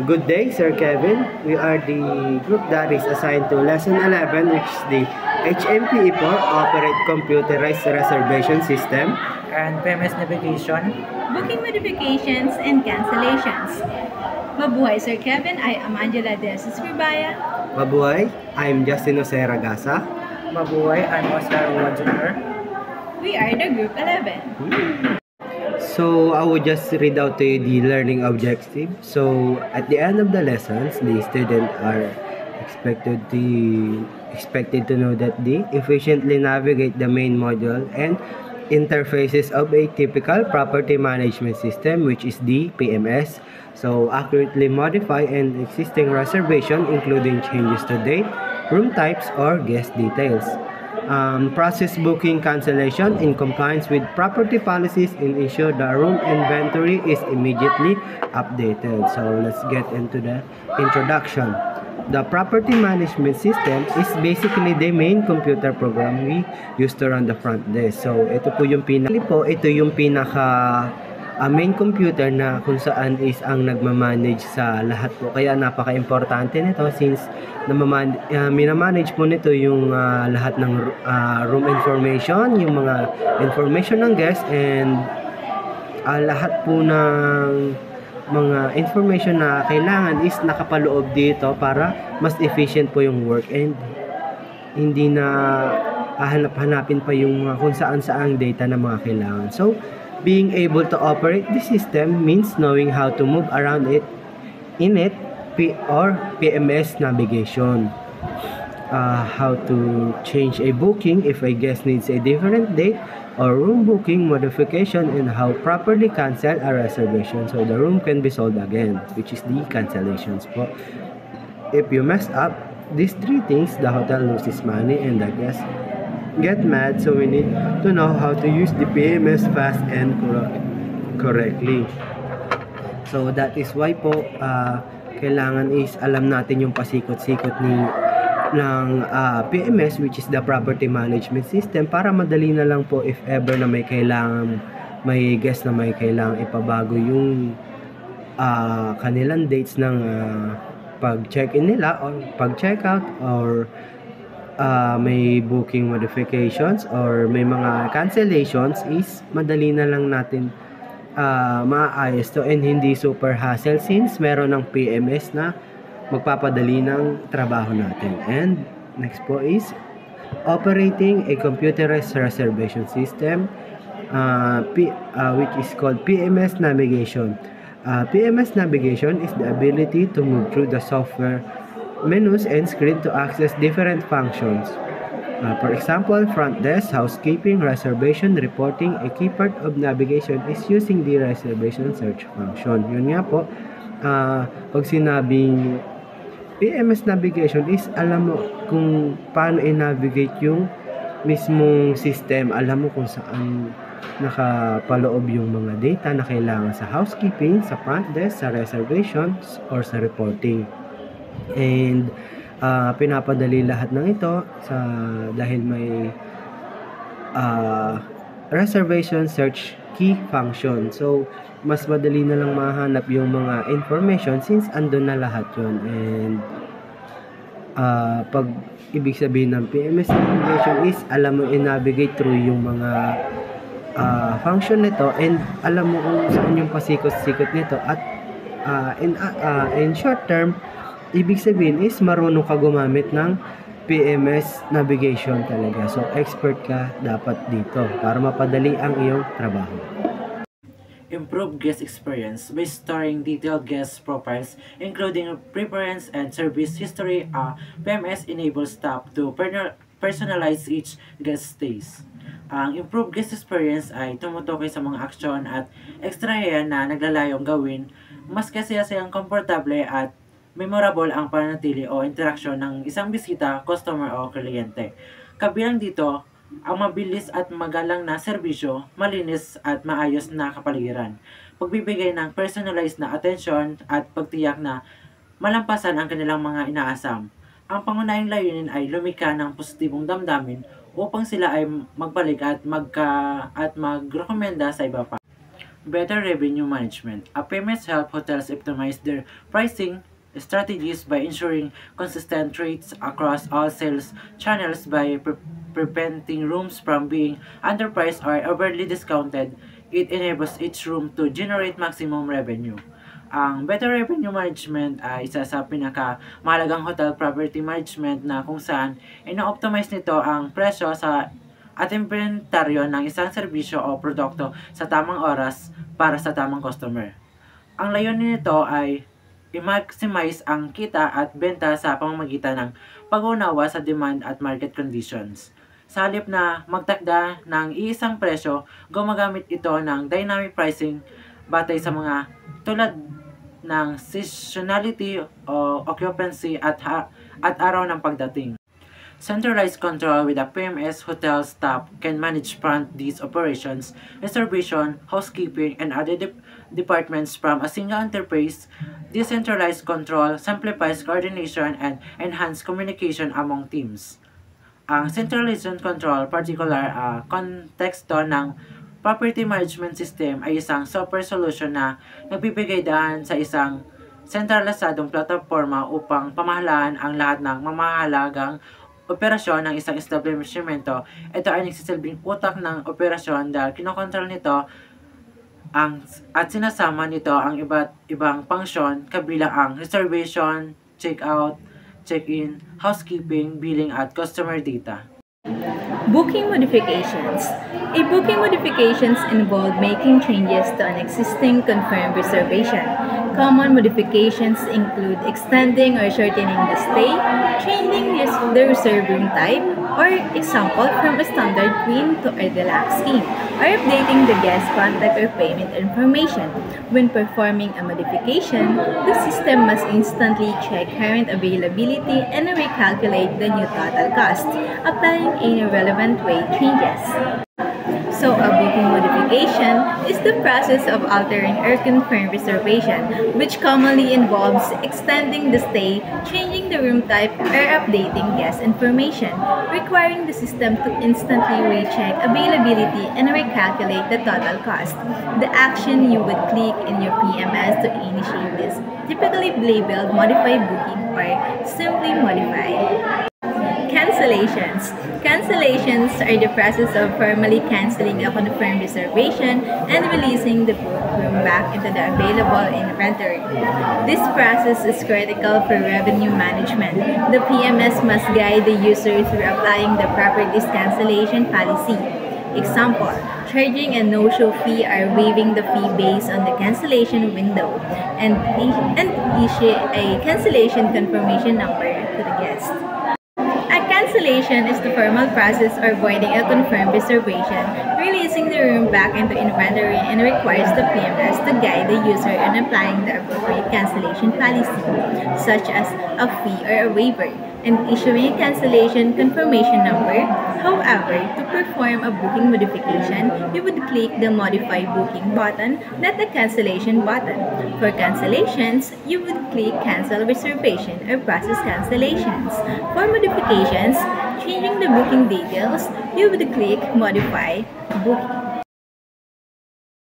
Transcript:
Good day, Sir Kevin. We are the group that is assigned to Lesson 11, which is the HMPE for Operate Computerized Reservation System and PMS Navigation, Booking Modifications and Cancellations. Mabuhay, Sir Kevin. I am Angela De Jesus Ribaya. Mabuhay, I'm Justin Jose Ragasa. Mabuhay, I'm Oscar Roa Jr. We are the Group 11. So I will just read out to you the learning objective. So at the end of the lessons, the students are expected to know that they efficiently navigate the main module and interfaces of a typical property management system, which is the PMS. So accurately modify an existing reservation, including changes to date, room types, or guest details. Process booking cancellation in compliance with property policies and ensure the room inventory is immediately updated. So let's get into the introduction. The property management system is basically the main computer program we use to run the front desk. So ito yung pinaka main computer na kung saan is ang nagmamanage sa lahat po. Kaya napaka-importante nito since minamanage po nito yung lahat ng room information, yung mga information ng guest, and lahat po ng mga information na kailangan is nakapaloob dito para mas efficient po yung work and hindi na hanap-hanapin pa yung kung saan-saang data na mga kailangan. So, being able to operate the system means knowing how to move around it in it or PMS navigation. How to change a booking if a guest needs a different date or room booking modification, and how properly cancel a reservation so the room can be sold again, which is the cancellations po. If you mess up these three things, the hotel loses money and the guest get mad, so we need to know how to use the PMS fast and correctly. So that is why po kailangan is alam natin yung pasikot-sikot ng PMS, which is the property management system, para madali na lang po if ever na may guest na may kailangan ipabago yung kanilang dates ng pag-check-in nila or pag-check-out, or may booking modifications or may mga cancellations, is madali na lang natin maayos to and hindi super hassle since meron ng PMS na magpapadali ng trabaho natin. And next po is operating a computerized reservation system, which is called PMS navigation. PMS navigation is the ability to move through the software menus and screen to access different functions. For example, front desk, housekeeping, reservation, reporting. A key part of navigation is using the reservation search function. Yun nga po, pag sinabing PMS navigation is alam mo kung paano i-navigate yung mismong system. Alam mo kung saan nakapaloob yung mga data na kailangan sa housekeeping, sa front desk, sa reservations, or sa reporting. And pinapadali lahat ng ito dahil may reservation search key function. So mas madali na lang mahanap yung mga information since andun na lahat yun. And pag ibig sabihin ng PMS navigation is alam mo i-navigate through yung mga function nito and alam mo kung saan yung pasikot-sikot nito, at in short term, ibig sabihin is marunong ka gumamit ng PMS navigation talaga. So expert ka dapat dito para mapadali ang iyong trabaho. Improve guest experience by storing detailed guest profiles, including preference and service history. PMS enables staff to personalize each guest stays. Ang improved guest experience ay tumutukoy sa mga aksyon at ekstrayan na naglalayong gawin mas kasiyasayang, komportable at memorable ang pananatili o interaksyon ng isang bisita, customer o kliyente. Kabilang dito, ang mabilis at magalang na serbisyo, malinis at maayos na kapaligiran, pagbibigay ng personalized na atensyon at pagtiyak na malampasan ang kanilang mga inaasam. Ang pangunahing layunin ay lumikha ng positibong damdamin upang sila ay magbalik at magrekomenda sa iba pa. Better revenue management. A PMS help hotels optimize their pricing strategies by ensuring consistent rates across all sales channels by preventing rooms from being underpriced or overly discounted. It enables each room to generate maximum revenue. Ang better revenue management ay isa sa pinakamahalagang hotel property management na kung saan ino-optimize nito ang presyo sa at inventaryo ng isang serbisyo o produkto sa tamang oras para sa tamang customer. Ang layunin nito ay i-maximize ang kita at benta sa pamamagitan ng pag-unawa sa demand at market conditions. Sa halip na magtakda ng iisang presyo, gumagamit ito ng dynamic pricing batay sa mga tulad ng seasonality o occupancy at araw ng pagdating. Centralized control with a PMS hotel staff can manage front desk operations, reservation, housekeeping, and other departments from a single enterprise. Decentralized control simplifies coordination and enhances communication among teams. Ang centralized control, particular konteksto ng property management system ay isang software solution na nagbibigay daan sa isang sentralisadong plataforma upang pamahalaan ang lahat ng mamahalagang operasyon ng isang establishmento. Ito ay nagsisilbing utak ng operasyon dahil kinokontrol nito at sinasama nito ang iba't ibang function kabilang ang reservation, check-out, check-in, housekeeping, billing at customer data. Booking modifications. A booking modifications involve making changes to an existing confirmed reservation. Common modifications include extending or shortening the stay, changing the reserve room type, or example from a standard queen to a deluxe king, or updating the guest contact or payment information. When performing a modification, the system must instantly check current availability and recalculate the new total cost, applying any relevant rate changes. So, a booking modification is the process of altering or confirmed reservation, which commonly involves extending the stay, changing the room type, or updating guest information, requiring the system to instantly recheck availability and recalculate the total cost. The action you would click in your PMS to initiate this typically labeled Modify Booking or simply Modify. Cancellations. Cancellations are the process of formally canceling a confirmed reservation and releasing the booked room back into the available inventory. This process is critical for revenue management. The PMS must guide the user through applying the proper cancellation policy. Example, charging a no-show fee or waiving the fee based on the cancellation window and issue a cancellation confirmation number to the guest. A cancellation is the formal process of voiding a confirmed reservation, releasing the room back into inventory, and requires the PMS to guide the user in applying the appropriate cancellation policy, such as a fee or a waiver, and issuing a cancellation confirmation number. However, to perform a booking modification, you would click the Modify Booking button, not the Cancellation button. For cancellations, you would click Cancel Reservation or Process Cancellations. For modifications, changing the booking details, you would click Modify Booking.